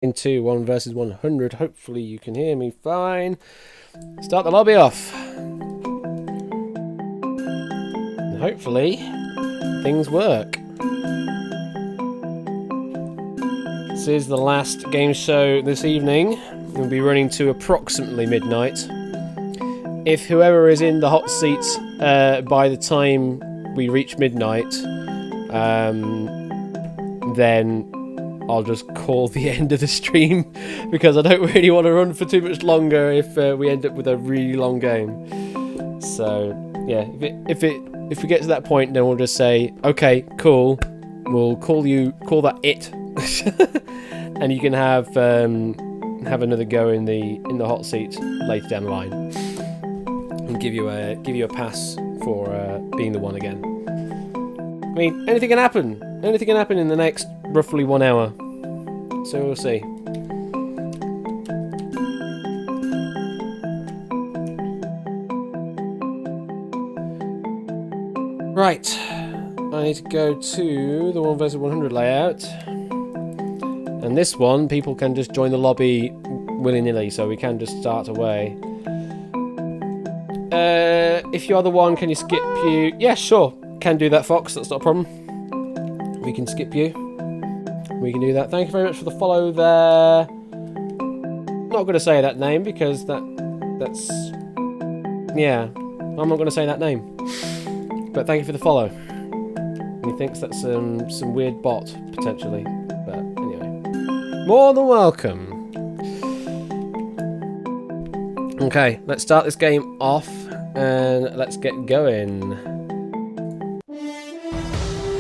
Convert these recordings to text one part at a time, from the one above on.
into 1 versus 100. Hopefully you can hear me fine. Start the lobby off. And hopefully things work. This is the last game show this evening. We'll be running to approximately midnight. If whoever is in the hot seat by the time we reach midnight, then I'll just call the end of the stream because I don't really want to run for too much longer if we end up with a really long game. So yeah, if we get to that point, then we'll just say, okay, cool. We'll call that it, and you can have another go in the hot seat later down the line, and give you a pass for being the one again. I mean, anything can happen. Anything can happen in the next roughly 1 hour. So we'll see. Right. I need to go to the 1 versus 100 layout. And this one, people can just join the lobby willy-nilly, so we can just start away. If you're the one, can you skip you? Yeah, sure. Can do that, Fox. That's not a problem. We can skip you. We can do that. Thank you very much for the follow there. Not going to say that name because that's... Yeah, I'm not going to say that name. But thank you for the follow. He thinks that's some weird bot, potentially. But anyway. More than welcome. Okay, let's start this game off and let's get going.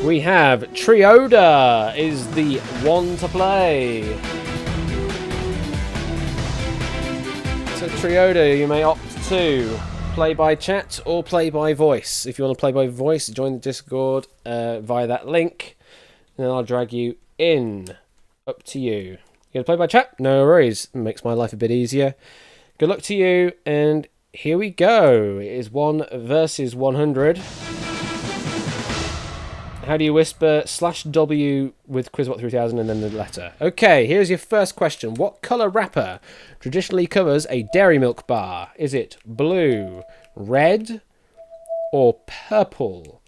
We have Trioda is the one to play. So Trioda, you may opt to play by chat or play by voice. If you want to play by voice, join the Discord via that link, and then I'll drag you in. Up to you. You gonna play by chat? No worries. It makes my life a bit easier. Good luck to you, and here we go. It is 1 versus 100. How do you whisper /W with Quizbot 3000 and then the letter? Okay, here's your first question. What colour wrapper traditionally covers a dairy milk bar? Is it blue, red, or purple?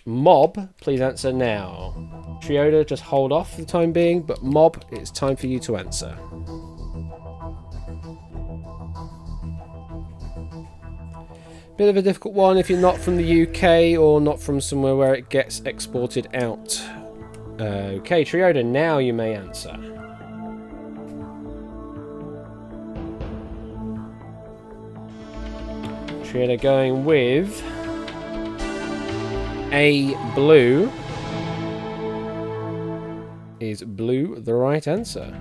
Mob, please answer now. Trioda, just hold off for the time being, but Mob, it's time for you to answer. Bit of a difficult one if you're not from the UK or not from somewhere where it gets exported out. Okay, Trioda, now you may answer. Trioda going with a blue. Is blue the right answer?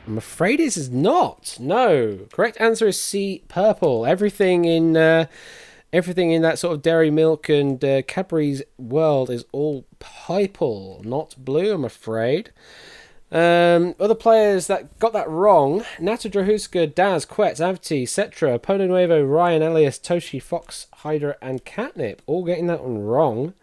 I'm afraid this is not. No. Correct answer is C, purple. Everything in that sort of dairy milk and Cadbury's world is all purple, not blue, I'm afraid. Other players that got that wrong: Nata Drahuska, Daz, Quet, Avti, Cetra, Polo Nuevo, Ryan, Elias, Toshi, Fox, Hydra, and Catnip. All getting that one wrong.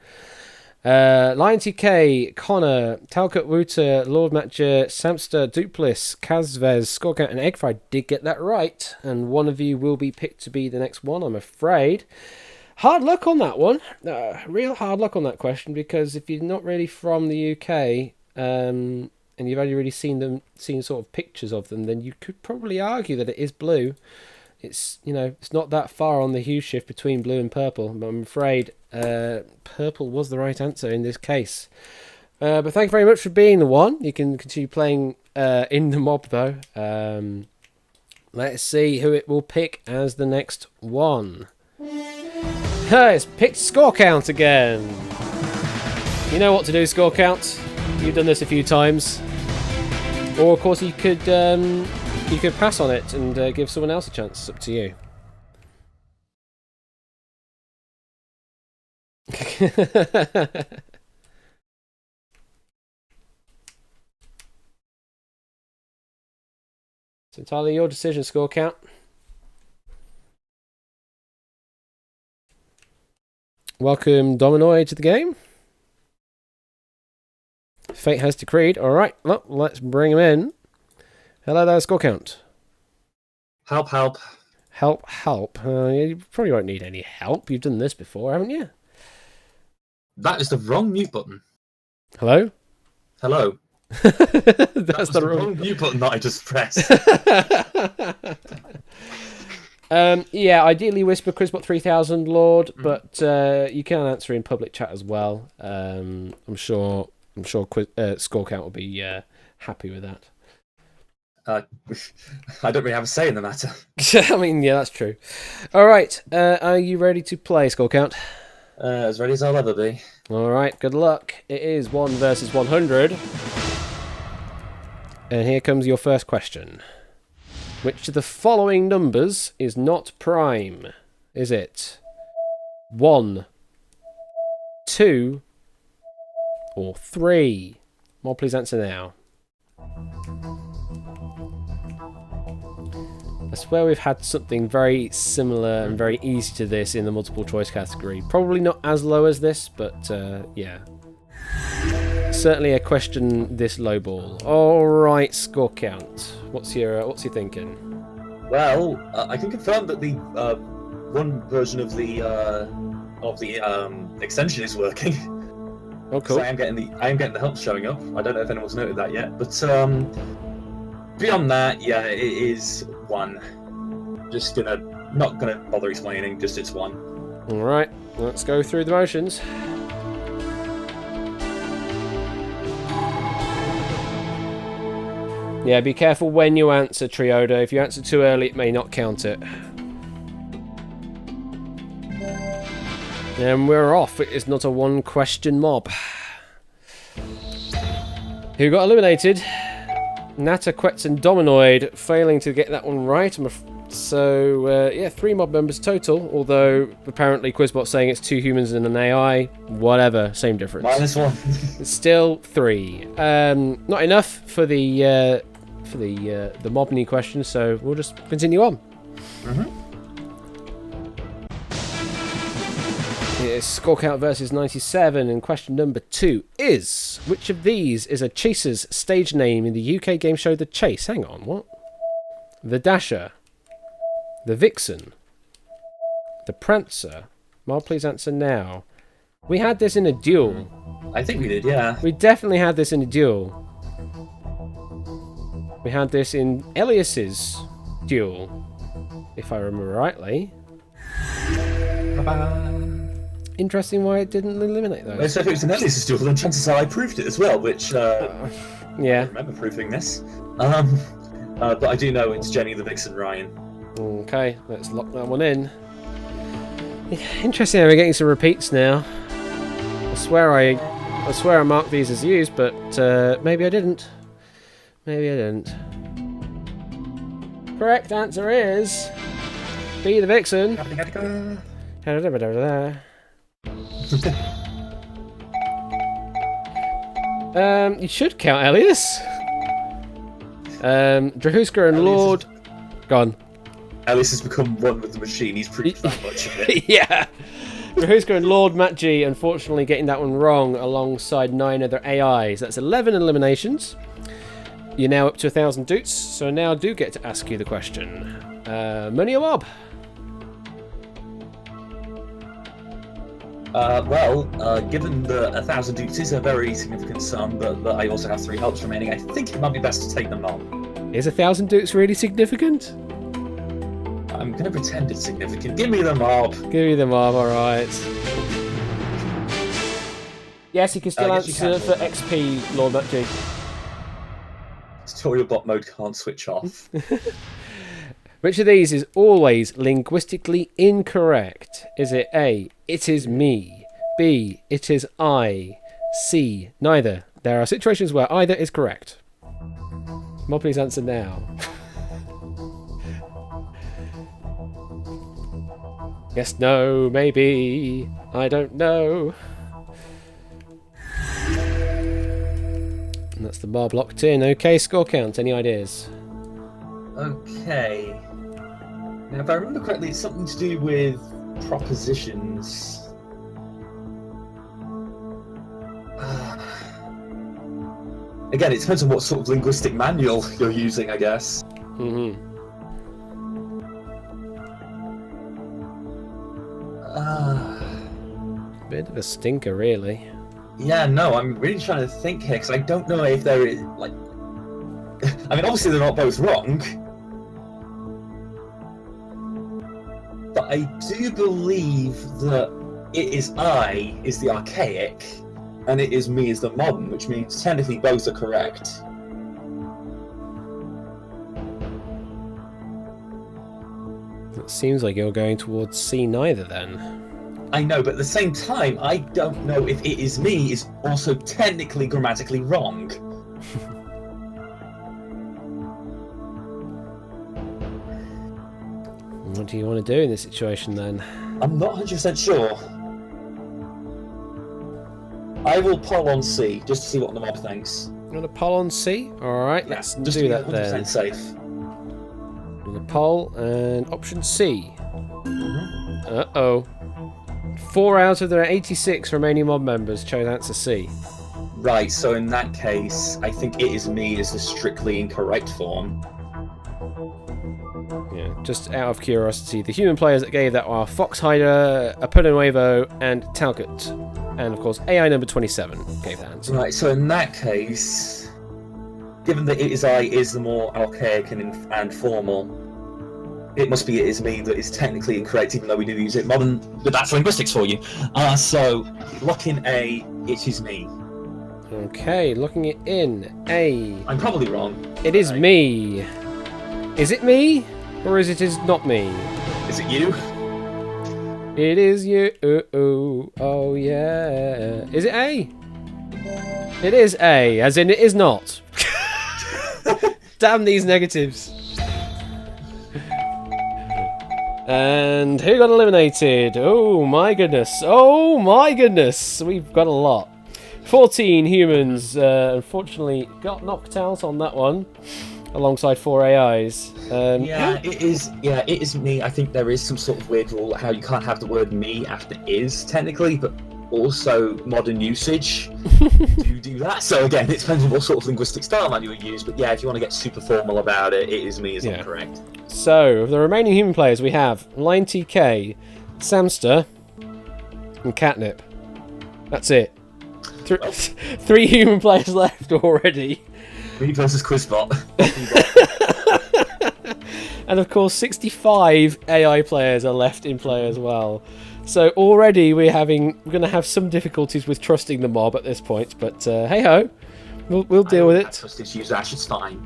Lion TK, Connor, Talcott Wooter, Lord Matcher, Samster, Duplis, Kazvez, Scorecount, and Eggfry did get that right, and one of you will be picked to be the next one, I'm afraid. Hard luck on that one. Real hard luck on that question, because if you're not really from the UK, and you've only really seen sort of pictures of them, then you could probably argue that it is blue. It's, it's not that far on the hue shift between blue and purple, but I'm afraid purple was the right answer in this case. But thank you very much for being the one. You can continue playing in the mob, though. Let's see who it will pick as the next one. It's picked score count again. You know what to do, score count. You've done this a few times. Or, of course, you could pass on it and give someone else a chance. It's up to you. It's entirely your decision, score count. Welcome, Dominoid, to the game. Fate has decreed. All right, well, let's bring him in. Hello there, score count. Help, help. Help, help. You probably won't need any help. You've done this before, haven't you? That is the wrong mute button. Hello? Hello. That's the wrong mute button that I just pressed. Yeah, ideally whisper Quizbot 3000 Lord, but you can answer in public chat as well. I'm sure score count will be happy with that. I don't really have a say in the matter. I mean, yeah, that's true. All right, are you ready to play, score count? As ready as I'll ever be. All right, good luck. It is 1 versus 100. And here comes your first question. Which of the following numbers is not prime? Is it 1, 2, or 3? More, please answer now. I swear we've had something very similar and very easy to this in the multiple choice category. Probably not as low as this, but yeah. Certainly a question this low ball. All right, score count. What's your thinking? Well, I can confirm that the one version of the extension is working. Oh, cool. I am getting the help showing up. I don't know if anyone's noted that yet, but beyond that, yeah, it is 1. Just not gonna bother explaining. Just it's 1. All right, let's go through the motions. Yeah, be careful when you answer, Trioda. If you answer too early, it may not count it. And we're off. It is not a one-question mob. Who got eliminated? Nata, Quetz, and Dominoid, failing to get that one right. So, yeah, 3 mob members total, although apparently Quizbot's saying it's 2 humans and an AI. Whatever, same difference. -1. It's still 3. Not enough for the Mobney question, so we'll just continue on. It's score count versus 97, and question number 2 is: which of these is a chaser's stage name in the UK game show The Chase? Hang on, what? The Dasher, the Vixen, the Prancer. Mal, please answer now. We had this in a duel. I think we did, yeah. We definitely had this in a duel. We had this in Elias's duel, if I remember rightly. Interesting why it didn't eliminate those. So if it was an Elias's duel, then chances are I proved it as well, which yeah. I remember proving this. But I do know it's Jenny the Vixen Ryan. Okay, let's lock that one in. Interesting how we're getting some repeats now. I swear I marked these as used, but maybe I didn't. Maybe I didn't. Correct answer is B, the Vixen. You should count Elias. Drahuska and Lord. Gone. Elias has become one with the machine. He's proved that much of it. Yeah. Drahuska and Lord Matt G, unfortunately getting that one wrong alongside 9 other AIs. That's 11 eliminations. You're now up to 1,000 doots, so now I do get to ask you the question. Money or mob? Given that 1,000 dukes is a very significant sum, but I also have 3 helps remaining, I think it might be best to take the mob. Is 1,000 dukes really significant? I'm going to pretend it's significant. Give me the mob! Give me the mob, alright. Yes, you can still answer for XP, Lord Matt G. Tutorial bot mode can't switch off. Which of these is always linguistically incorrect? Is it A, it is me, B, it is I, C, neither? There are situations where either is correct. Mob, please answer now. Yes, no, maybe. I don't know. And that's the mob locked in. Okay, score count. Any ideas? Okay. Now, if I remember correctly, it's something to do with propositions. Again, it depends on what sort of linguistic manual you're using, I guess. Mm-hmm. Bit of a stinker, really. Yeah, no, I'm really trying to think here, because I don't know if there is, like... I mean, obviously they're not both wrong. But I do believe that it is I is the archaic, and it is me is the modern, which means technically both are correct. It seems like you're going towards C neither, then. I know, but at the same time, I don't know if it is me is also technically grammatically wrong. What do you want to do in this situation, then? I'm not 100% sure. I will poll on C, just to see what the mob thinks. You want to poll on C? Alright, Yeah, let's just do to be that 100% then. safe. I'm going to poll, and option C. Uh-oh. 4 out of the 86 remaining mob members chose answer C. Right, so in that case, I think it is me is the strictly incorrect form. Yeah, just out of curiosity, the human players that gave that are Foxhider, Apollonhuevo, and Talcott. And of course, AI number 27 gave that answer. Right, so in that case, given that it is I is the more archaic and formal, it must be it is me that is technically incorrect, even though we do use it modern. But that's linguistics for you. So, looking A, it is me. Okay, looking it in. A. I'm probably wrong. It is me. Is it me? Or is not me? Is it you? It is you. Oh yeah. Is it A? It is A, as in it is not. Damn these negatives. And who got eliminated? Oh my goodness. Oh my goodness. We've got a lot. 14 humans, unfortunately, got knocked out on that one, alongside 4 AIs. It is me. I think there is some sort of weird rule how you can't have the word me after is, technically, but also modern usage do that. So again, it depends on what sort of linguistic style manual you use, but yeah, if you want to get super formal about it, it is me is incorrect. So, of the remaining human players, we have Line TK, Samster, and Catnip. That's it. 3 human players left already. Me versus Quizbot. And of course, 65 AI players are left in play as well. So already we're going to have some difficulties with trusting the mob at this point. But hey ho, we'll deal with it. Trust issues, Ash. It's fine.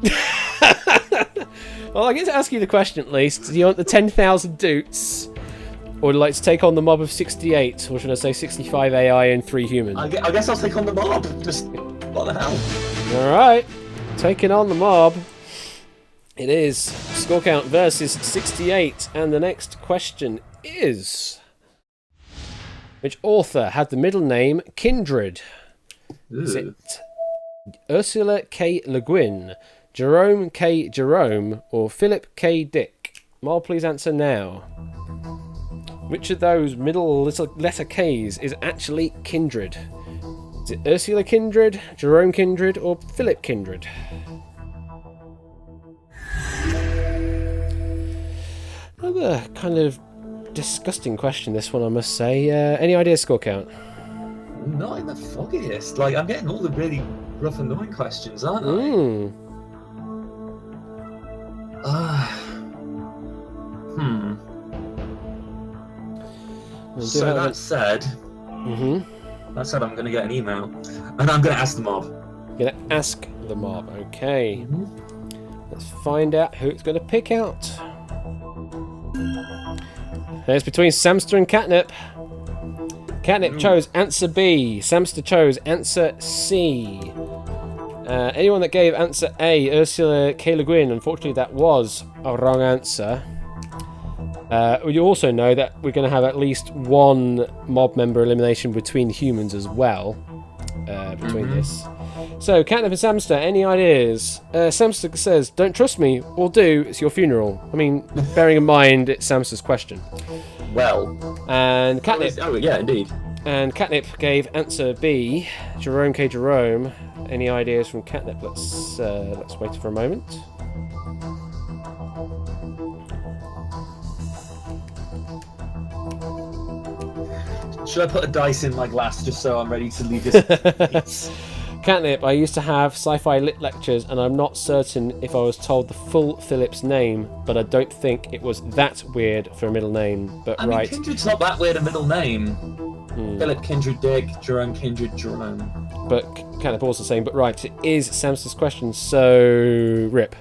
Well, I get to ask you the question at least. Do you want the 10,000 doots? Or would you like to take on the mob of 68? Or should I say 65 AI and 3 humans? I guess I'll take on the mob. Just, what the hell? Alright. Taking on the mob. It is score count versus 68. And the next question is... which author had the middle name Kindred? Is it Ursula K. Le Guin, Jerome K. Jerome, or Philip K. Dick? Mob, please answer now. Which of those middle letter K's is actually Kindred? Is it Ursula Kindred, Jerome Kindred, or Philip Kindred? Another kind of disgusting question, this one, I must say. Any ideas, score count? Not in the foggiest. Like, I'm getting all the really rough, annoying questions, aren't I? So that said, I'm going to get an email, and I'm going to ask the mob. You're going to ask the mob, okay. Let's find out who it's going to pick out. It's between Samster and Catnip. Catnip chose answer B. Samster chose answer C. Anyone that gave answer A, Ursula K. Le Guin, unfortunately that was a wrong answer. You also know that we're going to have at least one mob member elimination between humans as well. Between this. So, Catnip and Samster, any ideas? Samster says, don't trust me, or do, it's your funeral. I mean, bearing in mind it's Samster's question. Well. And Catnip... Oh, yeah, indeed. And Catnip gave answer B, Jerome K. Jerome. Any ideas from Catnip? Let's wait for a moment. Should I put a dice in my glass just so I'm ready to leave this? Catnip, I used to have sci-fi lit lectures, and I'm not certain if I was told the full Philip's name, but I don't think it was that weird for a middle name. But I mean, Kindred's not that weird a middle name. Philip Kindred Dick, Jerome Kindred Jerome. But Catnip also saying, but right, it is Samster's question, so Rip.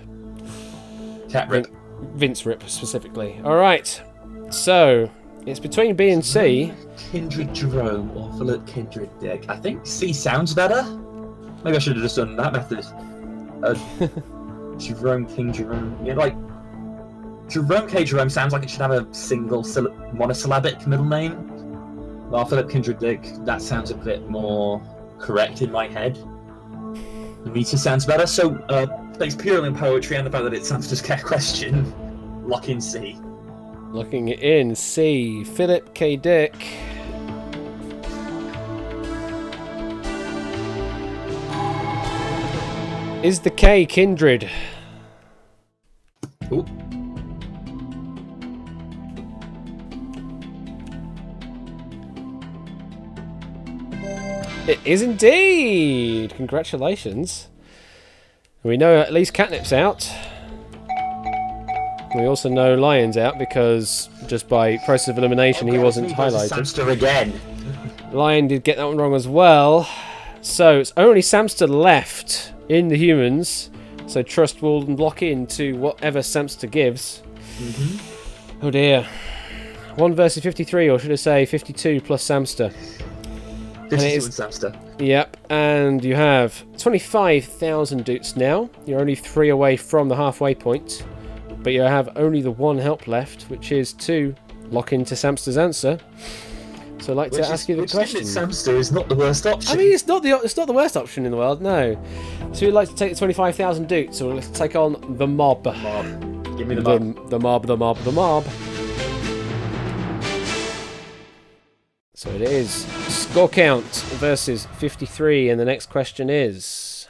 Cat Rip. Vince Rip, specifically. Alright, so it's between B and C. Kindred Jerome or Philip Kindred Dick. I think C sounds better. Maybe I should have just done that method. Jerome King Jerome. Yeah, like Jerome K. Jerome sounds like it should have a single monosyllabic middle name. While Philip Kindred Dick, that sounds a bit more correct in my head. The meter sounds better. So, based purely on poetry and the fact that it sounds just a question, lock in C. Looking in C, Philip K. Dick. Is the K kindred? Ooh. It is indeed! Congratulations. We know at least Catnip's out. We also know Lion's out because just by process of elimination he wasn't highlighted. Samster again. Lion did get that one wrong as well. So it's only Samster left in the humans. So Trust will lock in to whatever Samster gives. Oh dear. 1 versus 53, or should I say 52 plus Samster. 52 and Samster. Yep, and you have 25,000 doots now. You're only 3 away from the halfway point. But you have only the 1 help left, which is to lock into Samster's answer. So I'd like to ask you the question. Samster is not the worst option. I mean, it's not the worst option in the world, no. So we'd like to take the 25,000 doots, so let's take on the mob. Give me the mob. The mob. So it is score count versus 53, and the next question is: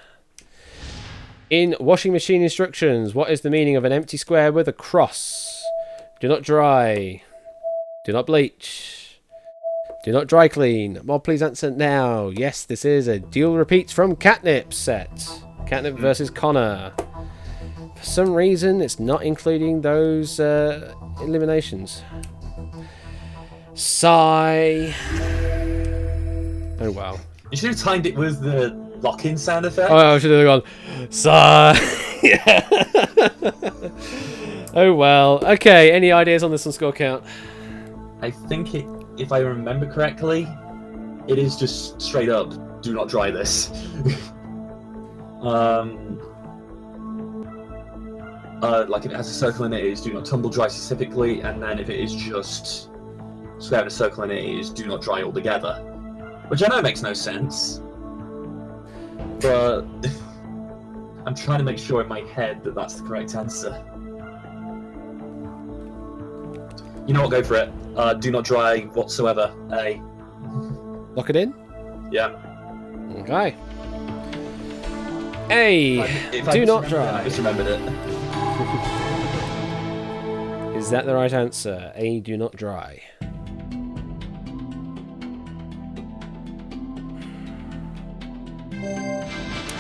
in washing machine instructions, what is the meaning of an empty square with a cross? Do not dry. Do not bleach. Do not dry clean. Mob, please answer now. Yes, this is a dual repeat from Catnip set. Catnip versus Connor. For some reason, it's not including those eliminations. Sigh. Oh, wow. You should have timed it with the lock-in sound effect. Oh, I should have gone, sigh. Yeah. Oh, well. Okay, any ideas on this on score count? I think it, if I remember correctly, it is just straight up, do not dry this. Like if it has a circle in it, it is do not tumble dry specifically, and then if it is just square with a circle in it, it is do not dry altogether. Which I know makes no sense, but I'm trying to make sure in my head that that's the correct answer. You know what, go for it. Do not dry whatsoever. A. Lock it in? Yeah. Okay. A. Do not dry. I just remembered it. Is that the right answer? A. Do not dry.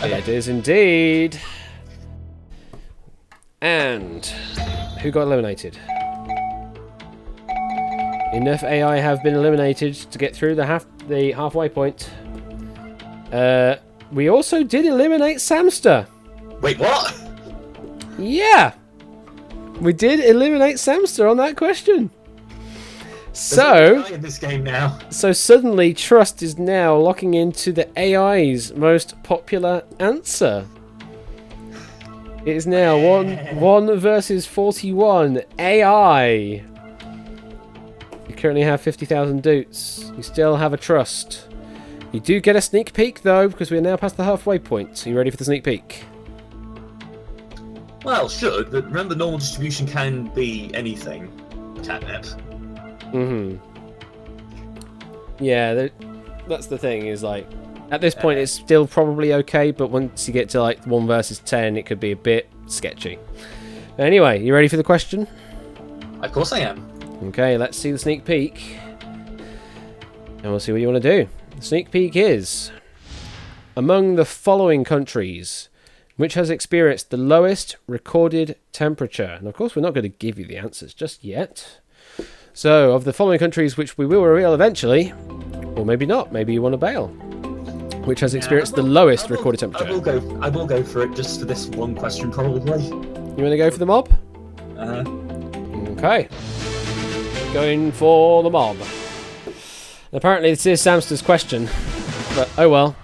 Okay. It is indeed. And who got eliminated? Enough AI have been eliminated to get through the halfway point. We also did eliminate Samster. Wait, what? Yeah, we did eliminate Samster on that question. So, in this game now. So suddenly, Trust is now locking into the AI's most popular answer. It is now 1 versus 41 AI. You currently have 50,000 doots. You still have a Trust. You do get a sneak peek though, because we're now past the halfway point. Are you ready for the sneak peek? Well, should, but remember normal distribution can be anything. Catnip. Yeah, That's the thing, is like, at this point it's still probably okay, but once you get to like 1 versus 10, it could be a bit sketchy. Anyway, you ready for the question? Of course I am. Okay, let's see the sneak peek. And we'll see what you want to do. The sneak peek is, among the following countries, which has experienced the lowest recorded temperature? And of course, we're not going to give you the answers just yet. So, of the following countries, which we will reveal eventually, or maybe not, maybe you want to bail, which has experienced the lowest recorded temperature? I will go for it just for this one question, probably. You want to go for the mob? Okay. Going for the mob. Apparently, this is Samster's question, but oh well.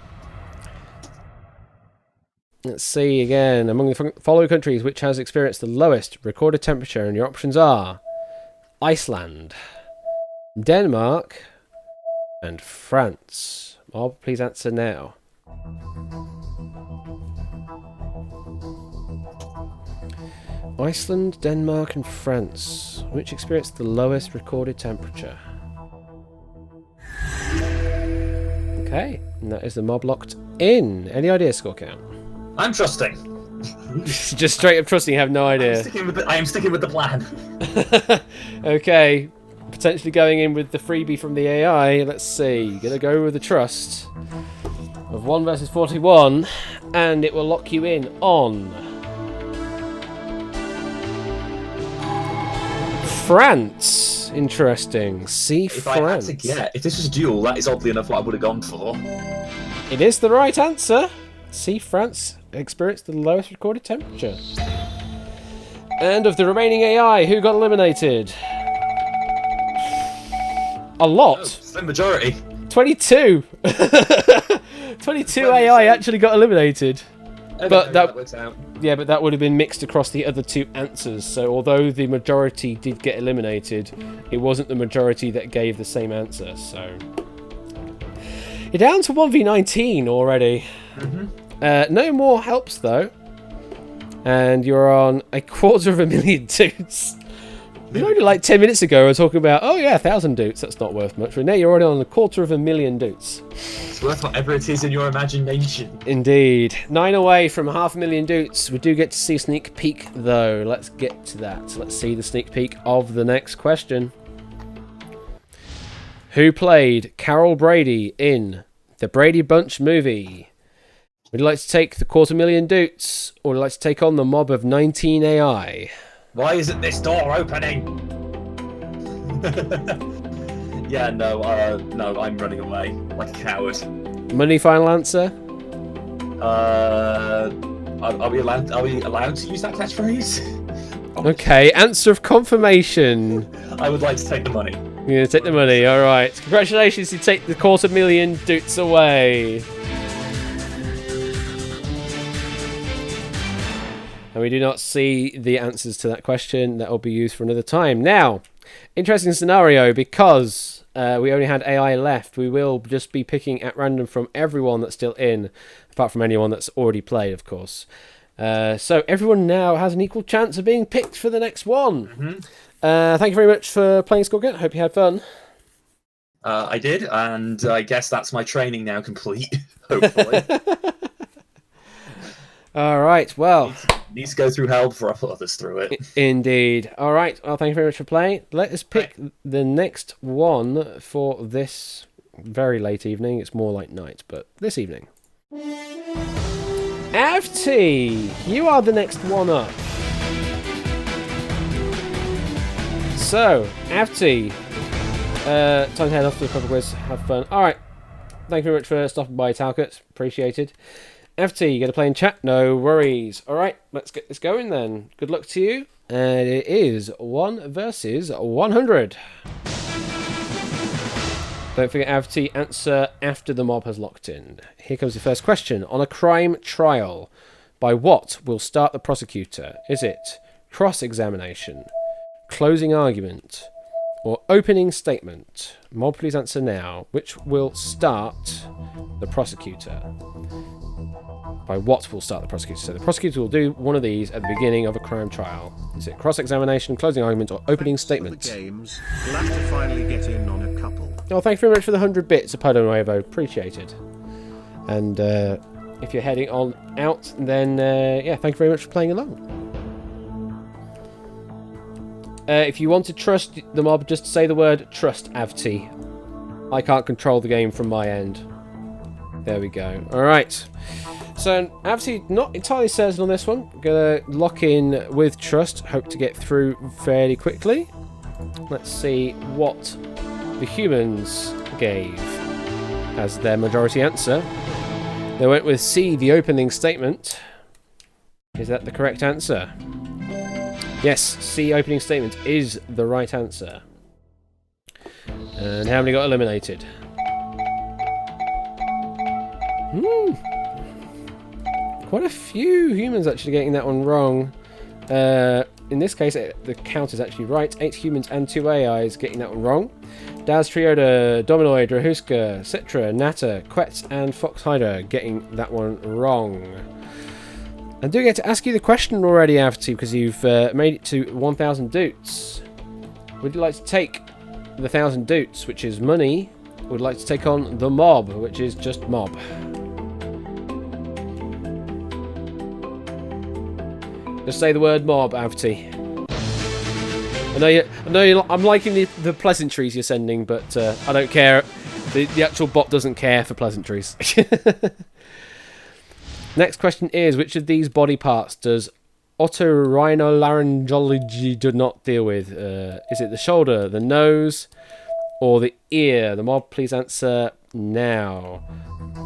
Let's see again. Among the following countries, which has experienced the lowest recorded temperature, and your options are Iceland, Denmark, and France. Mob, please answer now. Iceland, Denmark, and France, which experienced the lowest recorded temperature. Okay, and that is the mob locked in. Any idea, score count? I'm trusting. Just straight up trusting, you have no idea. I am sticking with the plan. Okay, potentially going in with the freebie from the AI. Let's see, gonna go with the trust of 1 versus 41, and it will lock you in on France. Interesting. See, France. If this was a duel, that is oddly enough what I would have gone for. It is the right answer. See, France experienced the lowest recorded temperature. And of the remaining AI, who got eliminated? A lot. The majority. 22. 22 AI actually got eliminated. But that works out. Yeah, but that would have been mixed across the other 2 answers. So although the majority did get eliminated, it wasn't the majority that gave the same answer. So you're down to 1v19 already. No more helps though, and you're on 250,000 dudes. Only like 10 minutes ago we were talking about, oh yeah, 1,000 dudes, that's not worth much. But now you're already on 250,000 dudes. It's worth whatever it is in your imagination. Indeed. 9 away from 500,000 dudes. We do get to see a sneak peek though. Let's get to that. Let's see the sneak peek of the next question. Who played Carol Brady in the Brady Bunch movie? Would you like to take the 250,000 dudes, or would you like to take on the mob of 19 AI? Why isn't this door opening? Yeah, no, I'm running away like a coward. Money final answer? Are we allowed to use that catchphrase? Okay, answer of confirmation. I would like to take the money. You're gonna take the money, alright. Congratulations, you take the 250,000 dudes away. And we do not see the answers to that question. That will be used for another time. Now, interesting scenario, because we only had AI left. We will just be picking at random from everyone that's still in, apart from anyone that's already played, of course. So everyone now has an equal chance of being picked for the next one. Thank you very much for playing Scorget. I hope you had fun. I did, and I guess that's my training now complete, hopefully. All right, well. Needs to go through hell before I put others through it. Indeed. All right, well, thank you very much for playing. Let us pick the next one for this very late evening. It's more like night, but this evening. Avti, you are the next one up. So, Avti, time to head off to the cover quiz. Have fun. All right, thank you very much for stopping by, Talcott. Appreciated. FT, you going to play in chat? No worries. All right, let's get this going then. Good luck to you. And it is 1 versus 100. Don't forget, FT, answer after the mob has locked in. Here comes the first question. On a crime trial, by what will start the prosecutor? Is it cross-examination, closing argument, or opening statement? Mob, please answer now. Which will start the prosecutor? By what will start the prosecutor? So the prosecutor will do one of these at the beginning of a crime trial. Is it cross-examination, closing argument, or opening statement? The games. We'll have to finally get in on a couple. Oh, thank you very much for the 100 bits, Apodo Nuevo. Appreciated. And if you're heading on out, then yeah, thank you very much for playing along. If you want to trust the mob, just say the word trust, Avti. I can't control the game from my end. There we go. Alright. So, Avti, not entirely certain on this one. Gonna lock in with trust. Hope to get through fairly quickly. Let's see what the humans gave as their majority answer. They went with C, the opening statement. Is that the correct answer? Yes, C, opening statement is the right answer. And how many got eliminated? Quite a few humans actually getting that one wrong. In this case, the count is actually right. 8 humans and 2 AIs getting that one wrong. Daz, Trioda, Dominoid, Rahuska, Citra, Natter, Quetz, and Fox Hyder getting that one wrong. I do get to ask you the question already, Avti, because you've made it to 1,000 doots. Would you like to take the 1,000 doots, which is money? Or would you like to take on the mob, which is just mob? Just say the word mob, Avti. I'm liking the pleasantries you're sending, but I don't care. The actual bot doesn't care for pleasantries. Next question is, which of these body parts does otorhinolaryngology do not deal with? Is it the shoulder, the nose, or the ear? The mob, please answer now.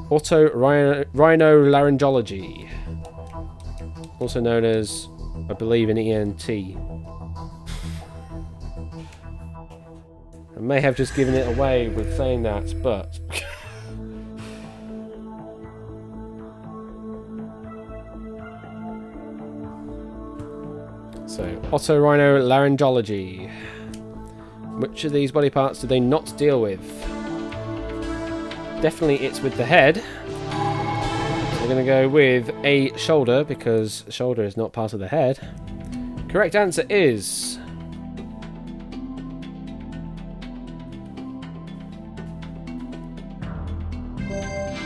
Otorhinolaryngology. Also known as, I believe, an ENT. I may have just given it away with saying that, but... So, otorhinolaryngology. Which of these body parts do they not deal with? Definitely it's with the head. So we're going to go with a shoulder, because the shoulder is not part of the head. Correct answer is...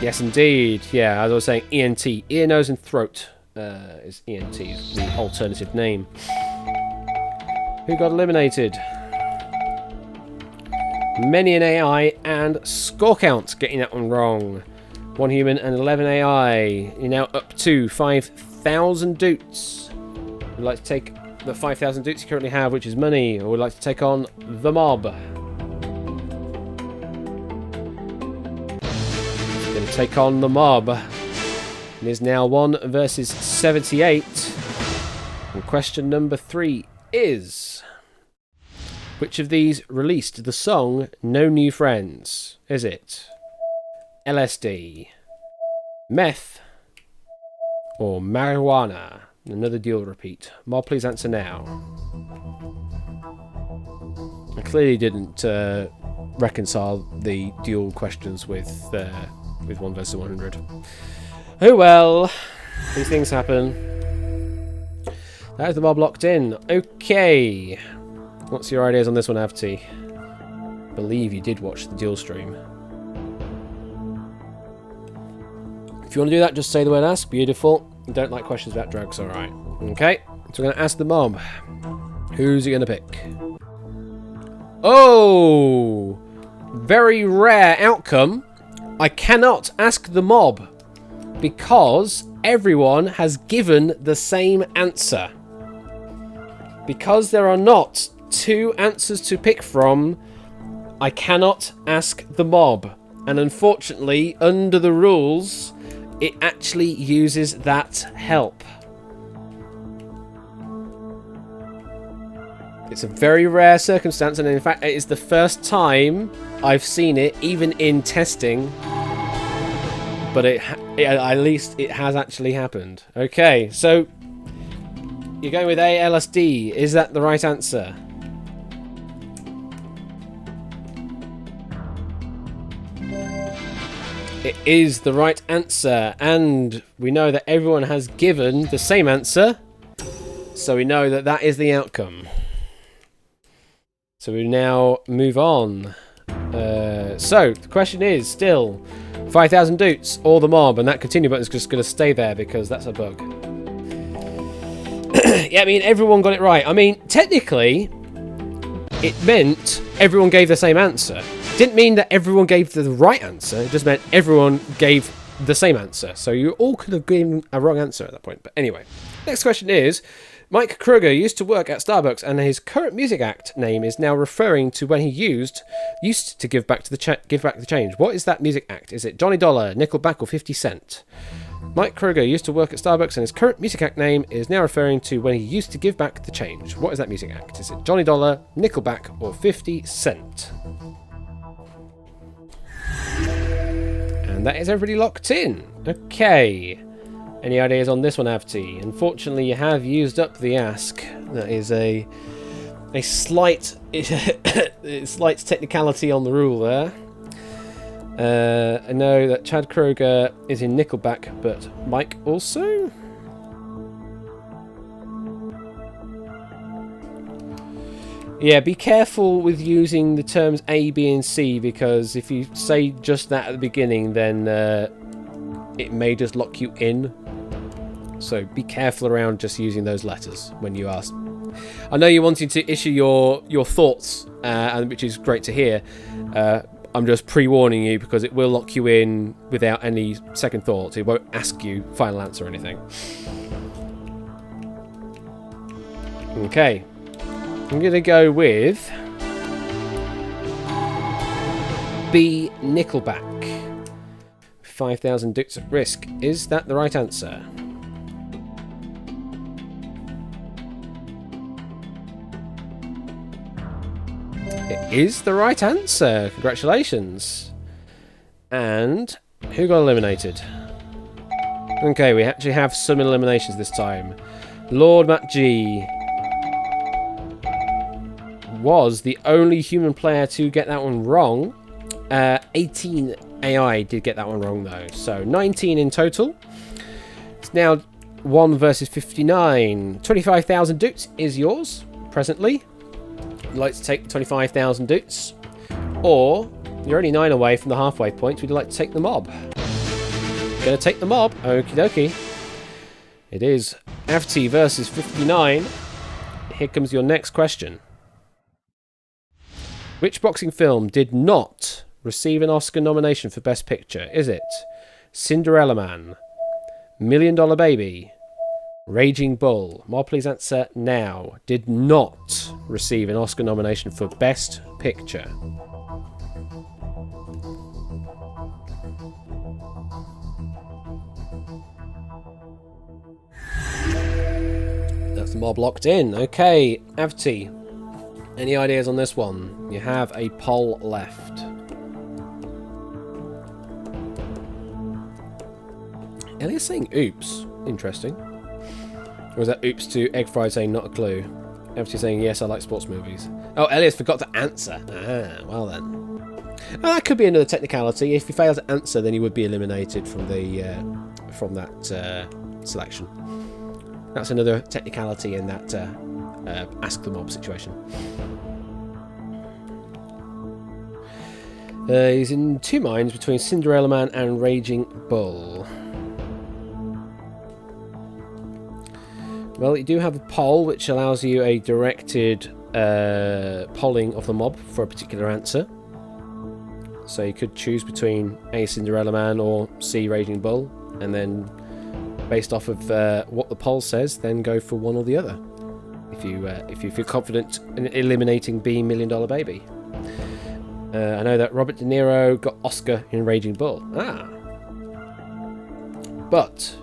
Yes, indeed. Yeah, as I was saying, ENT. Ear, nose, and throat is ENT, is the alternative name. Who got eliminated? Many an AI and score count getting that one wrong. 1 human and 11 AI. You're now up to 5,000 doots. Would like to take the 5,000 doots you currently have, which is money, or would like to take on the mob? Take on the mob. It is now 1 versus 78. And question number 3 is... Which of these released the song No New Friends? Is it LSD, meth, or marijuana? Another dual repeat. Mob, please answer now. I clearly didn't reconcile the dual questions with 1 versus 100. Oh well, these things happen. That is the mob locked in. Okay. What's your ideas on this one, Avti? I believe you did watch the dual stream. If you want to do that, just say the word ask. Beautiful. You don't like questions about drugs, alright. Okay, so we're going to ask the mob. Who's he going to pick? Oh! Very rare outcome. I cannot ask the mob because everyone has given the same answer. Because there are not 2 answers to pick from, I cannot ask the mob. And unfortunately, under the rules, it actually uses that help. It's a very rare circumstance, and in fact, it is the first time I've seen it, even in testing. But at least it has actually happened. Okay, so you're going with A, LSD. Is that the right answer? It is the right answer, and we know that everyone has given the same answer, so we know that that is the outcome. So we now move on So the question is still 5,000 Doots or the mob, and that continue button is just going to stay there because that's a bug. Yeah, I mean, everyone got it right. I mean, technically, it meant everyone gave the same answer. It didn't mean that everyone gave the right answer. It just meant everyone gave the same answer. So you all could have given a wrong answer at that point. But anyway, next question is, Mike Kruger used to work at Starbucks, and his current music act name is now referring to when he used to give back the change. What is that music act? Is it Johnny Dollar, Nickelback, or 50 Cent? Mike Kruger used to work at Starbucks, and his current music act name is now referring to when he used to give back the change. What is that music act? Is it Johnny Dollar, Nickelback, or 50 Cent? And that is everybody locked in. Okay. Any ideas on this one, Avti? Unfortunately, you have used up the ask. That is a slight slight technicality on the rule there. I know that Chad Kroger is in Nickelback, but Mike also? Yeah, be careful with using the terms A, B, and C, because if you say just that at the beginning, then it may just lock you in. So be careful around just using those letters when you ask. I know you're wanting to issue your thoughts, and which is great to hear. I'm just pre-warning you because it will lock you in without any second thought. It won't ask you final answer or anything. Okay. I'm going to go with B, Nickelback. 5,000 Doots at risk. Is that the right answer? It is the right answer. Congratulations. And who got eliminated? Okay, we actually have some eliminations this time. Lord Matt G was the only human player to get that one wrong. 18 AI did get that one wrong though. So 19 in total. It's now 1 versus 59. 25,000 Doots is yours presently. Would you like to take 25,000 Doots? Or you're only 9 away from the halfway point. Would you like to take the mob? Gonna take the mob. Okie dokie. It is Avti versus 59. Here comes your next question. Which boxing film did not receive an Oscar nomination for Best Picture? Is it Cinderella Man, $1 Million Baby, Raging Bull? Mob, please answer now. Did not receive an Oscar nomination for Best Picture. That's the mob locked in. Okay, Avti. Any ideas on this one? You have a poll left. Elliott's saying oops. Interesting. Or was that oops to Egg Fried saying not a clue? Everybody's saying yes, I like sports movies. Oh, Elliot forgot to answer. Ah, well then. Oh, that could be another technicality. If you fail to answer, then you would be eliminated from that selection. That's another technicality in that Ask the Mob situation. He's in two minds between Cinderella Man and Raging Bull. Well, you do have a poll which allows you a directed polling of the mob for a particular answer. So you could choose between A, Cinderella Man, or C, Raging Bull, and then based off of what the poll says, then go for one or the other. If you feel confident in eliminating B, $1 Million Baby. I know that Robert De Niro got Oscar in Raging Bull. Ah. But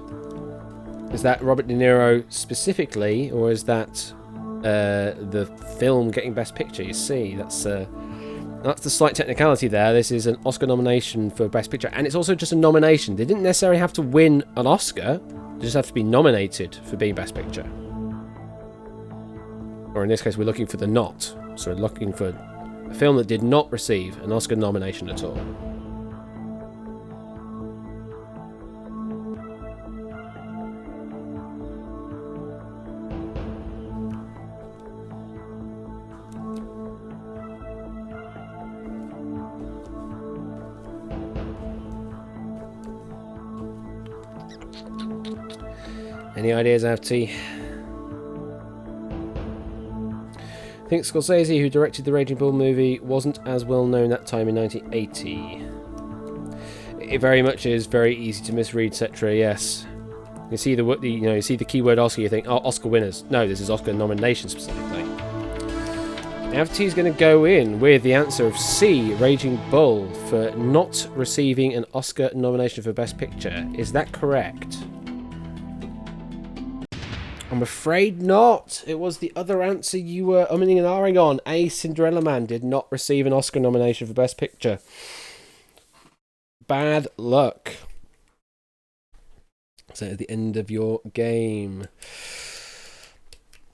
is that Robert De Niro specifically, or is that the film getting Best Picture? You see, that's the slight technicality there. This is an Oscar nomination for Best Picture, and it's also just a nomination. They didn't necessarily have to win an Oscar. They just have to be nominated for being Best Picture. Or in this case, we're looking for the not. So we're looking for a film that did not receive an Oscar nomination at all. Any ideas, FT? I think Scorsese, who directed the Raging Bull movie, wasn't as well known that time in 1980. It very much is very easy to misread, etc. Yes, you see you see the keyword Oscar, you think, oh, Oscar winners. No, this is Oscar nomination specifically. FT is going to go in with the answer of C, Raging Bull, for not receiving an Oscar nomination for Best Picture. Is that correct? I'm afraid not. It was the other answer you were umming and ahhing on. A, Cinderella Man did not receive an Oscar nomination for Best Picture. Bad luck. So at the end of your game.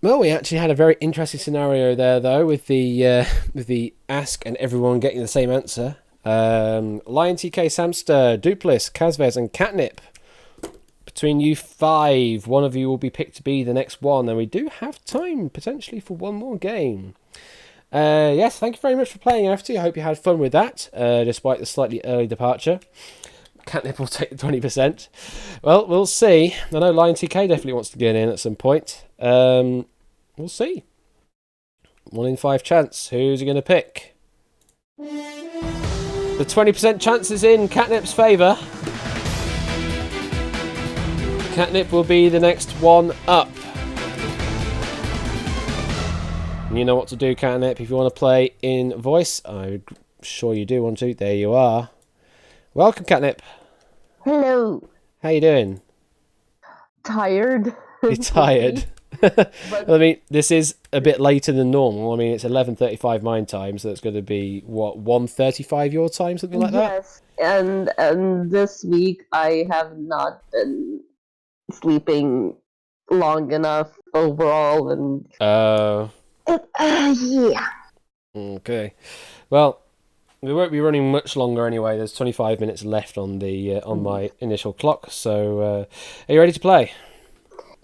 Well, we actually had a very interesting scenario there, though, with the ask and everyone getting the same answer. Lion TK, Samster, Duplis, Kazvez, and Catnip. Between you 5, one of you will be picked to be the next one, and we do have time potentially for one more game. Yes, thank you very much for playing, FT. I hope you had fun with that, despite the slightly early departure. Catnip will take the 20%. Well, we'll see. I know Lion TK definitely wants to get in at some point. We'll see. 1 in 5 chance. Who's he going to pick? The 20% chance is in Catnip's favour. Catnip will be the next one up. You know what to do, Catnip. If you want to play in voice, I'm sure you do want to. There you are. Welcome, Catnip. Hello. How you doing? Tired. You're tired. I mean, this is a bit later than normal. I mean, it's 11:35 my time, so it's going to be what, 1:35 your time, something like that. Yes, and this week I have not been sleeping long enough overall, and yeah. Okay. Well, we won't be running much longer anyway. There's 25 minutes left on the on my initial clock. So, are you ready to play?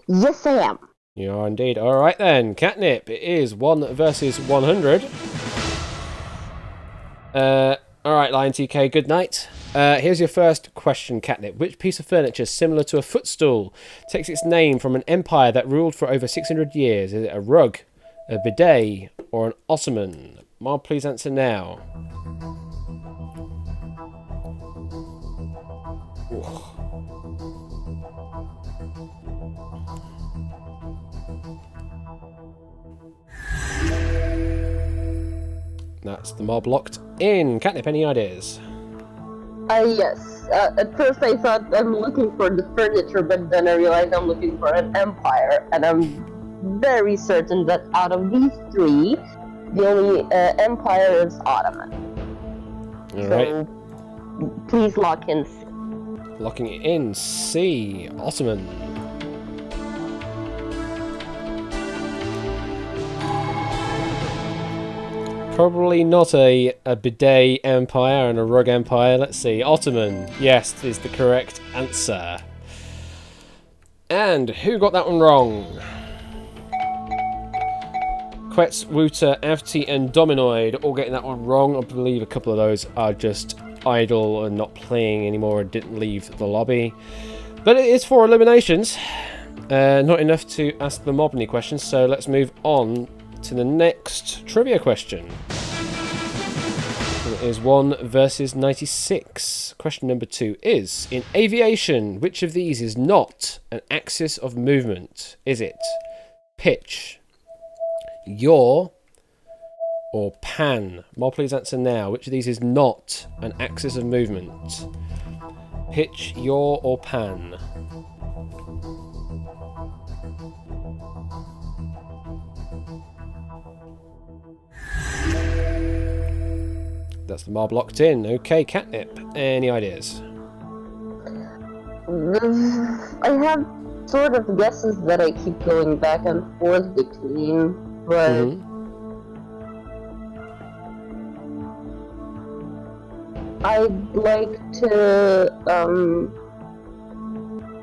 Yes, I am. You are indeed. All right then, Catnip. It is 1 versus 100. All right, Lion TK. Good night. Here's your first question, Catnip. Which piece of furniture, similar to a footstool, takes its name from an empire that ruled for over 600 years? Is it a rug, a bidet, or an ottoman? Mark, please answer now. Ooh. That's the mob locked in. Catnip, any ideas? Yes. At first I thought I'm looking for the furniture, but then I realized I'm looking for an empire, and I'm very certain that out of these 3, the only empire is Ottoman. All right. Please lock in C. Locking it in. C. Ottoman. Probably not a bidet empire and a rug empire. Let's see. Ottoman. Yes, is the correct answer. And who got that one wrong? Quetz, Wooter, Avti, and Dominoid all getting that one wrong. I believe a couple of those are just idle and not playing anymore and didn't leave the lobby. But it is 4 eliminations. Not enough to ask the mob any questions, so let's move on to the next trivia question. It is 1 versus 96. Question number 2 is, in aviation, which of these is not an axis of movement? Is it pitch, yaw, or pan? More, please answer now. Which of these is not an axis of movement? Pitch, yaw, or pan? That's the mob locked in. Okay, Catnip. Any ideas? I have sort of guesses that I keep going back and forth between, but I'd like to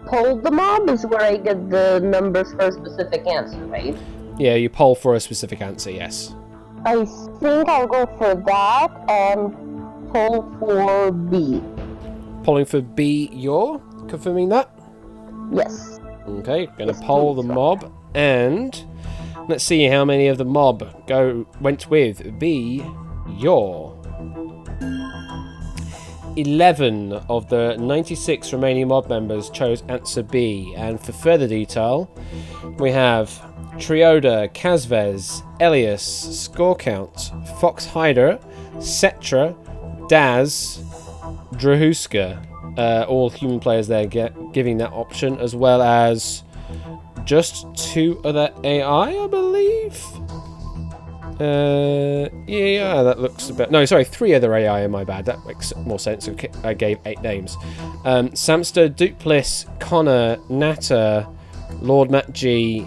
poll the mob is where I get the numbers for a specific answer, right? Yeah, you poll for a specific answer, yes. I think I'll go for that and poll for B. Polling for B, yaw? Confirming that? Yes. Okay, going to Yes, poll the please. mob, and let's see how many of the mob went with B, your. 11 of the 96 remaining mob members chose answer B, and for further detail, we have Trioda, Kazvez, Elias, Score Count, Fox Hider, Cetra, Daz, Drahuska, all human players there giving that option, as well as just 2 other AI, I believe. Yeah, that looks a bit. No, sorry, 3 other AI. My bad. That makes more sense. Okay, I gave 8 names. Samster, Duplis, Connor, Natter, Lord Matt G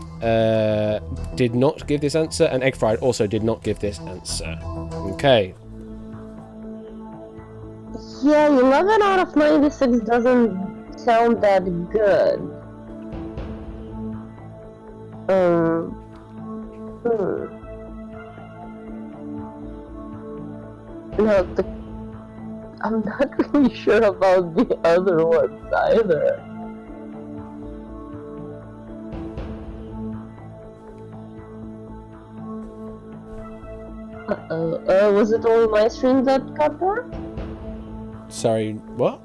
did not give this answer, and Egg Fried also did not give this answer. Okay. Yeah, 11 out of 96 doesn't sound that good. No, I'm not really sure about the other ones either. Was it only my stream that got that? Sorry, what?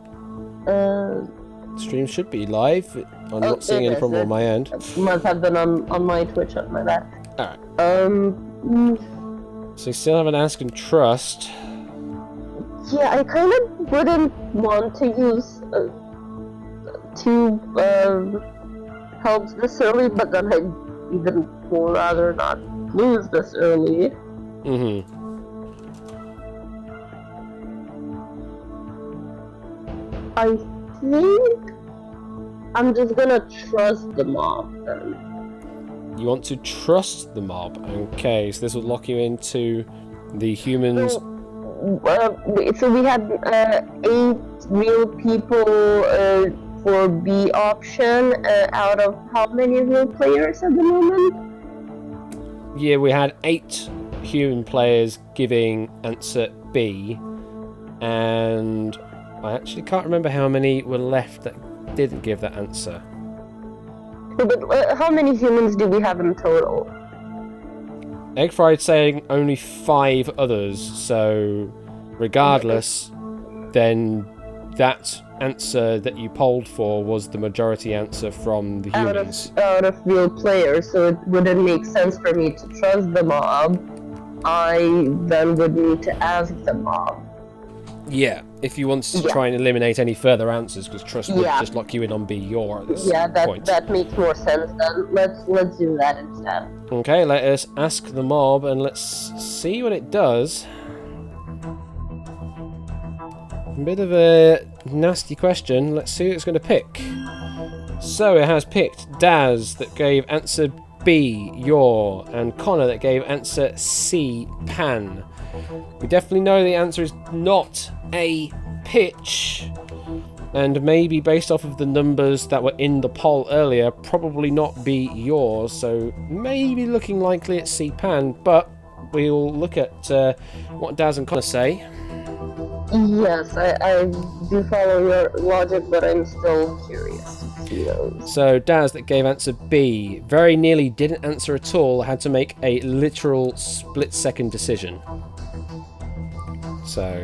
Stream should be live. I'm not seeing any problem on my end. It must have been on my Twitch on my back. Alright. Mm, So you still have an Ask and Trust. yeah, I kind of wouldn't want to use two helps this early, but then I'd even more rather not lose this early. Mm-hmm. I think I'm just gonna trust the mob then. You want to trust the mob. Okay, so this will lock you into the humans. So we had 8 real people for B option out of how many real players at the moment? Yeah, we had 8 human players giving answer B, and I actually can't remember how many were left that didn't give that answer. But how many humans do we have in total? Egg Fried saying only 5 others, so regardless, then that answer that you polled for was the majority answer from the humans. Out of real players, so it wouldn't make sense for me to trust the mob. I then would need to ask the mob. Yeah, if you wanted to try and eliminate any further answers, because trust would just lock you in on B your at this point. That makes more sense then. Let's do that instead. Okay, let us ask the mob and let's see what it does. A bit of a nasty question. Let's see what it's going to pick. So it has picked Daz that gave answer B, your, and Connor that gave answer C, pan. We definitely know the answer is not a pitch, and maybe based off of the numbers that were in the poll earlier, probably not be yours, so maybe looking likely at C, pan, but we'll look at what Daz and Connor say. Yes, I do follow your logic, but I'm still curious to see those. So Daz that gave answer B very nearly didn't answer at all, had to make a literal split-second decision. So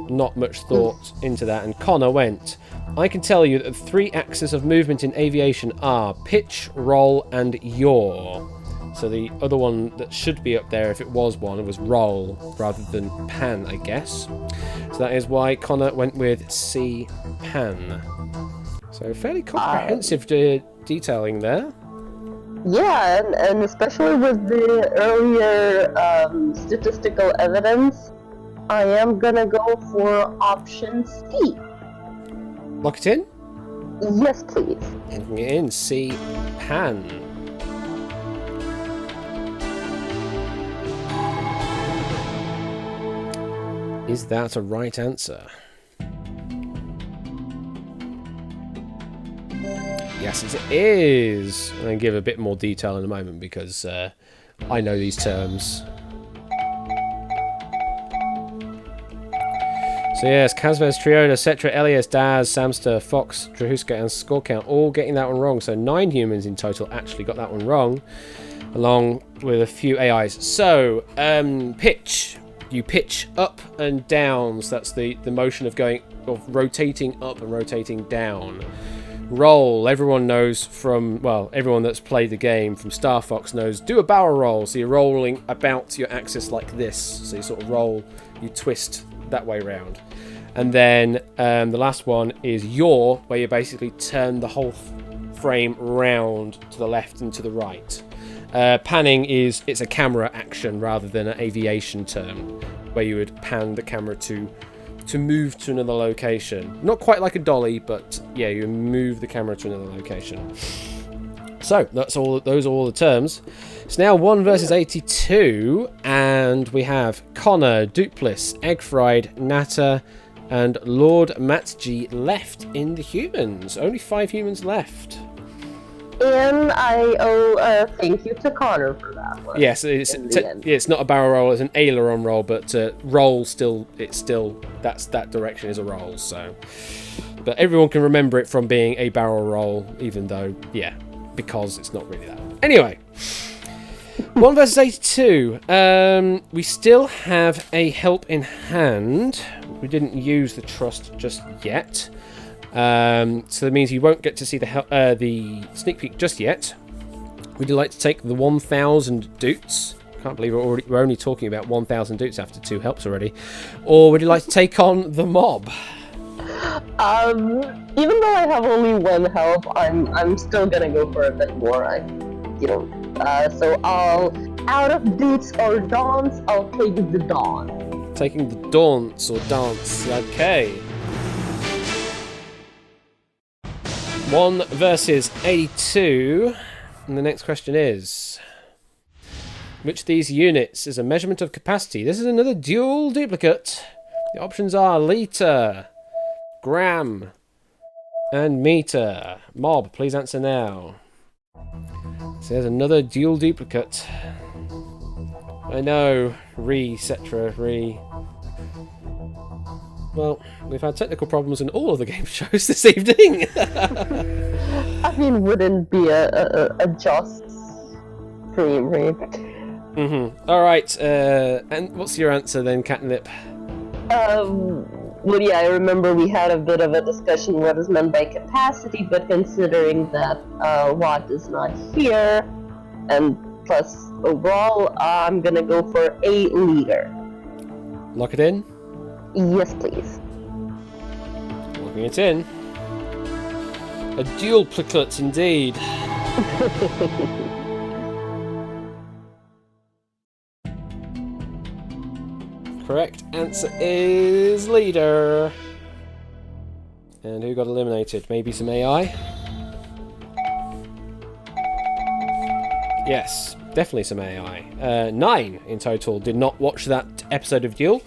not much thought into that. And Connor went, I can tell you that the 3 axes of movement in aviation are pitch, roll, and yaw. So the other one that should be up there, if it was one, was roll rather than pan, I guess. So that is why Connor went with C, pan. So fairly comprehensive detailing there. Yeah, and especially with the earlier statistical evidence, I am gonna go for option C. Lock it in? Yes, please. Locking it in, C, pan. Is that a right answer? Yes, it is. I'm going to give a bit more detail in a moment because I know these terms. So yes, Kazvez, Triona, Cetra, Elias, Daz, Samster, Fox, Drahuska, and Scorecount all getting that one wrong. So 9 humans in total actually got that one wrong, along with a few AIs. So, pitch. You pitch up and down. So that's the motion of rotating up and rotating down. Roll. Everyone knows everyone that's played the game from Star Fox knows. Do a barrel roll. So you're rolling about your axis like this. So you sort of roll, you twist that way round. And then the last one is yaw, where you basically turn the whole frame round to the left and to the right. Panning it's a camera action rather than an aviation term, where you would pan the camera to move to another location. Not quite like a dolly, but yeah, you move the camera to another location. So those are all the terms. It's now 1 versus 82, and we have Connor, Duplis, Egg Fried, Natter, and Lord Matg left in the humans. Only 5 humans left. And I owe a thank you to Connor for that one. Yes, it's not a barrel roll; it's an aileron roll, but roll that direction is a roll. So, but everyone can remember it from being a barrel roll, even though because it's not really that. Anyway, 1 versus 82. We still have a help in hand. We didn't use the trust just yet. So that means you won't get to see the sneak peek just yet. Would you like to take the 1,000 doots? Can't believe we're only talking about 1,000 doots after 2 helps already. Or would you like to take on the mob? Even though I have only 1 help, I'm still gonna go for a bit more. So out of doots or dawns, I'll take the dawn. Taking the dance or dance. Okay. 1 versus 82. And the next question is, which of these units is a measurement of capacity? This is another dual duplicate. The options are litre, gram, and meter. Mob, please answer now. So there's another dual duplicate. I know, Cetra. Well, we've had technical problems in all of the game shows this evening. I mean, wouldn't be a just frame rate. All right. And what's your answer then, Catnip? Well, yeah, I remember we had a bit of a discussion what is meant by capacity, but considering that Watt is not here, and plus overall, I'm gonna go for a liter. Lock it in? Yes, please. Locking it in. A dual duplicate indeed. Correct answer is leader. And who got eliminated? Maybe some AI? Yes, definitely some AI. 9 in total did not watch that episode of Duel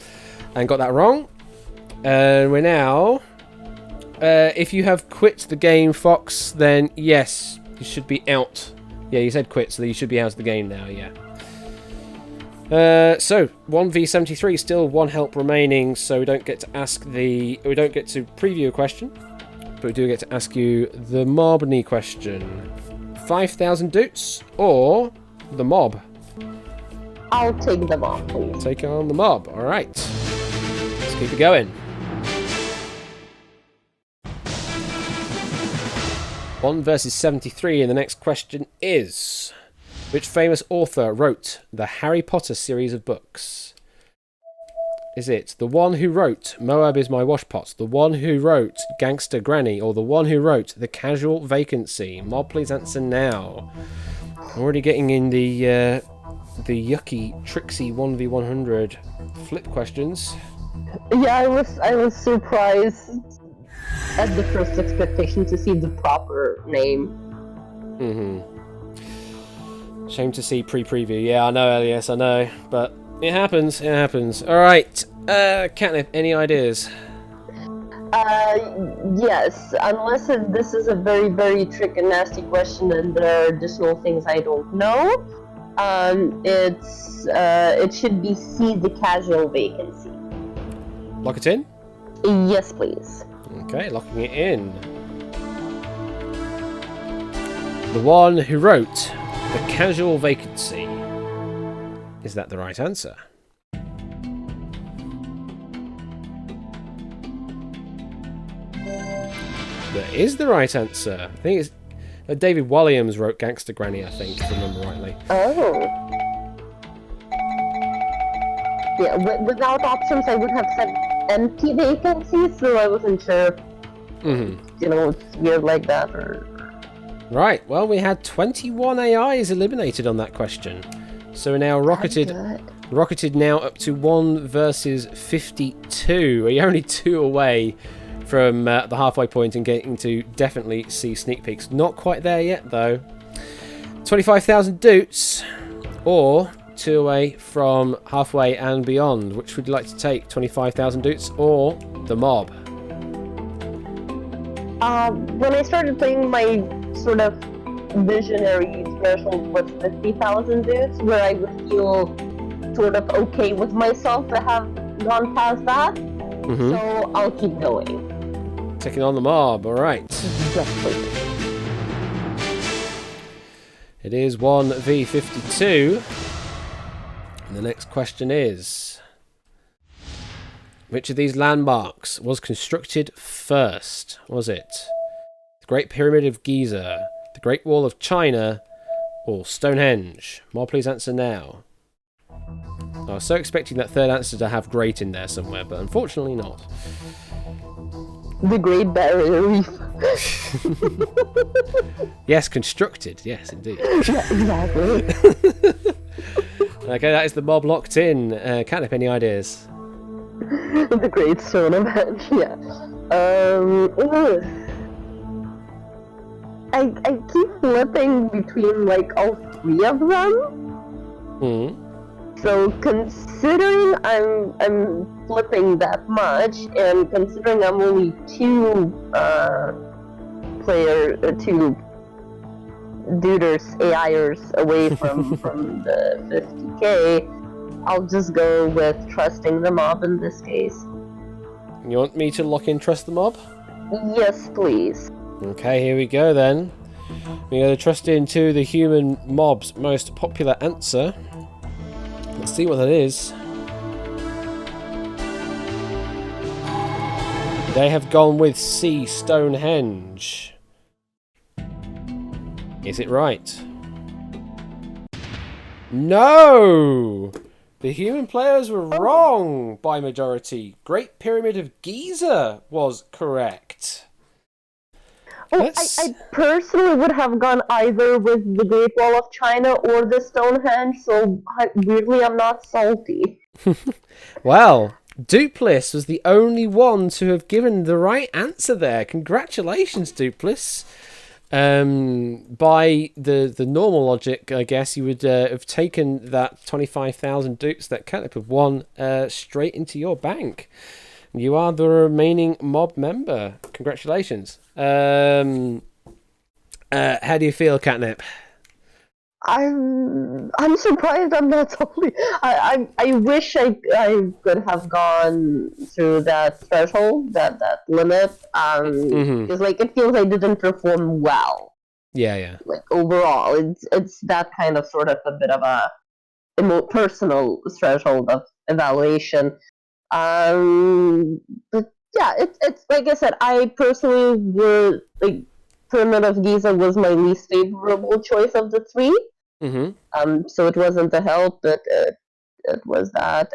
and got that wrong. And we're now... if you have quit the game, Fox, then yes, you should be out. Yeah, you said quit, so you should be out of the game now, yeah. So 1v73, still 1 help remaining, so we don't get to preview a question, but we do get to ask you the Mobney question. 5,000 doots or the mob? I'll take the mob, please. Take on the mob. All right. Let's keep it going. 1 versus 73, and the next question is: which famous author wrote the Harry Potter series of books? Is it the one who wrote Moab is My Washpot, the one who wrote Gangster Granny, or the one who wrote The Casual Vacancy? Mob, please answer now. Already getting in the yucky, tricksy 1v100 flip questions. Yeah, I was surprised at the first expectation to see the proper name. Shame to see pre-preview. Yeah, I know, Elias, I know, but it happens. It happens. All right, Catnip, any ideas? Yes, unless this is a very, very tricky and nasty question and there are additional things I don't know. It should be C, the casual vacancy. Lock it in? Yes, please. Okay, locking it in. The one who wrote The Casual Vacancy. Is that the right answer? That is the right answer. I think it's David Walliams wrote Gangster Granny, I think, if I remember rightly. Oh. Yeah, without options, I would have said empty vacancies, so I wasn't sure. It's weird like that. Or... Right, well, we had 21 AIs eliminated on that question. So we're now rocketed now up to 1 versus 52. We're only 2 away from the halfway point and getting to definitely see sneak peeks. Not quite there yet, though. 25,000 doots, or 2 away from halfway and beyond. Which would you like to take? 25,000 doots or the mob? When I started playing, my sort of visionary threshold was 50,000 dudes, where I would feel sort of okay with myself to have gone past that. So I'll keep going. Taking on the mob, alright. Yes, please. It is 1v52. And the next question is, which of these landmarks was constructed first? Was it the Great Pyramid of Giza, the Great Wall of China, or Stonehenge? More, please answer now. I was so expecting that third answer to have great in there somewhere, but unfortunately not. The Great Barrier Reef. Yes, constructed. Yes, indeed. Yeah, exactly. Okay, that is the mob locked in. Catnip, any ideas? The Great Stonehenge, yeah. I keep flipping between like all 3 of them. So considering I'm flipping that much, and considering I'm only 2 duders, AIers away from the 50k, I'll just go with trusting the mob in this case. You want me to lock in Trust the Mob? Yes, please. Okay, here we go then. We're going to trust into the human mob's most popular answer. Let's see what that is. They have gone with C, Stonehenge. Is it right? No! The human players were wrong by majority. Great Pyramid of Giza was correct. I personally would have gone either with the Great Wall of China or the Stonehenge, so weirdly I'm not salty. Well, Dupliss was the only one to have given the right answer there. Congratulations, Dupliss. By the normal logic, I guess you would have taken that 25,000 dupes that Catnip have won straight into your bank. You are the remaining mob member. Congratulations. How do you feel, Catnip? I'm surprised I'm not salty. I wish I could have gone through that threshold, that limit. Because like it feels I didn't perform well. Yeah. Like overall, it's that kind of sort of a bit of a personal threshold of evaluation. But yeah, it's like I said, I personally would like Pyramid of Giza was my least favorable choice of the 3. So it wasn't the help, but it was that.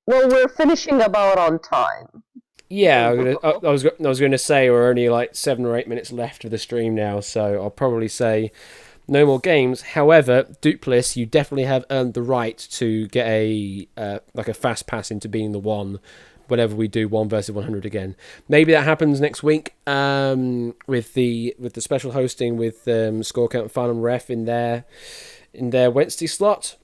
Well, we're finishing about on time. Yeah, I was going to say we're only like 7 or 8 minutes left of the stream now, so I'll probably say no more games. However, Dupliss, you definitely have earned the right to get a fast pass into being the one whenever we do 1 versus 100 again. Maybe that happens next week with the special hosting with Score Count and Final Ref in their Wednesday slot.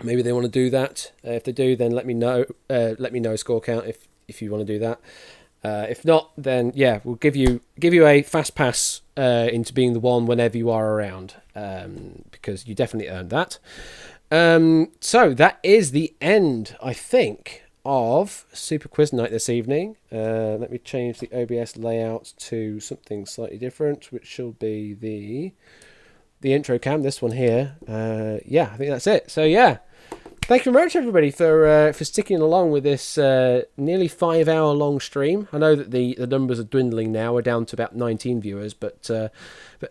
Maybe they want to do that. If they do, then let me know. Let me know, Score Count, if you want to do that. If not, then yeah, we'll give you a fast pass into being the one whenever you are around, because you definitely earned that. So that is the end, I think, of Super Quiz Night this evening. Let me change the OBS layout to something slightly different, which shall be the intro cam, this one here. Yeah, I think that's it. So yeah, thank you very much, everybody, for sticking along with this nearly 5-hour long stream. I know that the numbers are dwindling now. We're down to about 19 viewers, but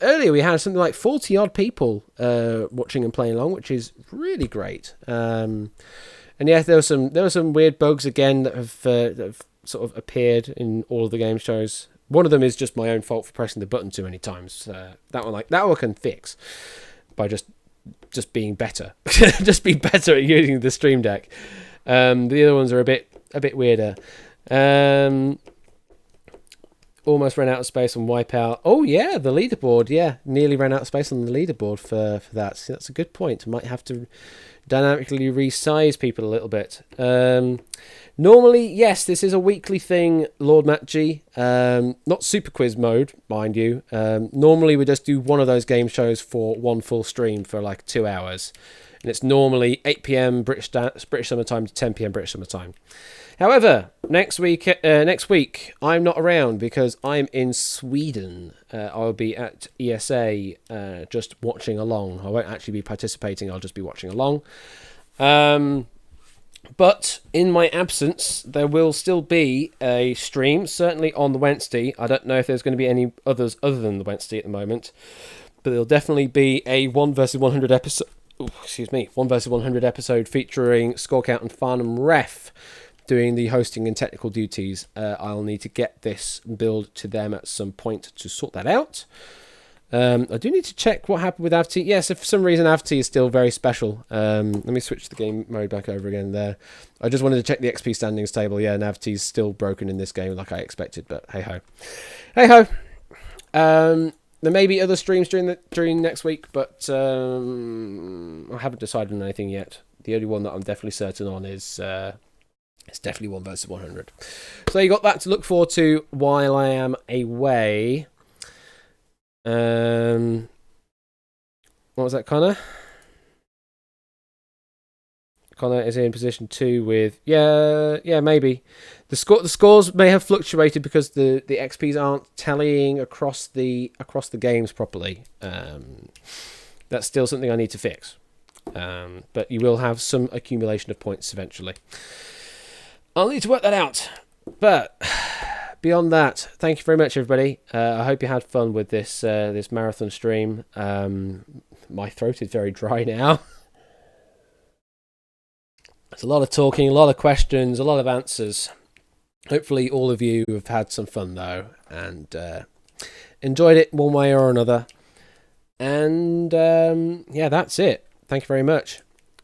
earlier we had something like 40 odd people watching and playing along, which is really great. And yeah, there were some weird bugs again that have sort of appeared in all of the game shows. One of them is just my own fault for pressing the button too many times. That one I can fix by just being better, just be better at using the Stream Deck. The other ones are a bit weirder. Almost ran out of space on Wipeout. Oh yeah, the leaderboard. Yeah, nearly ran out of space on the leaderboard for that. So that's a good point. Might have to dynamically resize people a little bit. Normally, yes, this is a weekly thing, Lord Matt G. Not super quiz mode, mind you. Normally we just do one of those game shows for one full stream for like 2 hours. And it's normally 8 p.m. British Summer Time to 10 p.m. British Summer Time. However, next week I'm not around because I'm in Sweden. I'll be at ESA just watching along. I won't actually be participating, I'll just be watching along. But in my absence, there will still be a stream, certainly on the Wednesday. I don't know if there's going to be any others other than the Wednesday at the moment. But there'll definitely be a 1 versus 100 episode. 1 versus 100 episode featuring Scorecount and Farnham Ref doing the hosting and technical duties. I'll need to get this build to them at some point to sort that out. I do need to check what happened with AVT. Yes, if for some reason AVT is still very special. Let me switch the game mode back over again there. I just wanted to check the XP standings table. Yeah, and AVT is still broken in this game like I expected, but hey-ho. Hey-ho. There may be other streams during next week, but I haven't decided on anything yet. The only one that I'm definitely certain on is it's definitely 1 versus 100. So you got that to look forward to while I am away. What was that, Connor? Connor is in position 2 with yeah maybe the scores may have fluctuated because the XPs aren't tallying across the games properly. That's still something I need to fix. But you will have some accumulation of points eventually. I'll need to work that out. But beyond that, thank you very much, everybody. I hope you had fun with this marathon stream. My throat is very dry now. There's a lot of talking, a lot of questions, a lot of answers. Hopefully all of you have had some fun, though, and enjoyed it one way or another. And yeah, that's it. Thank you very much.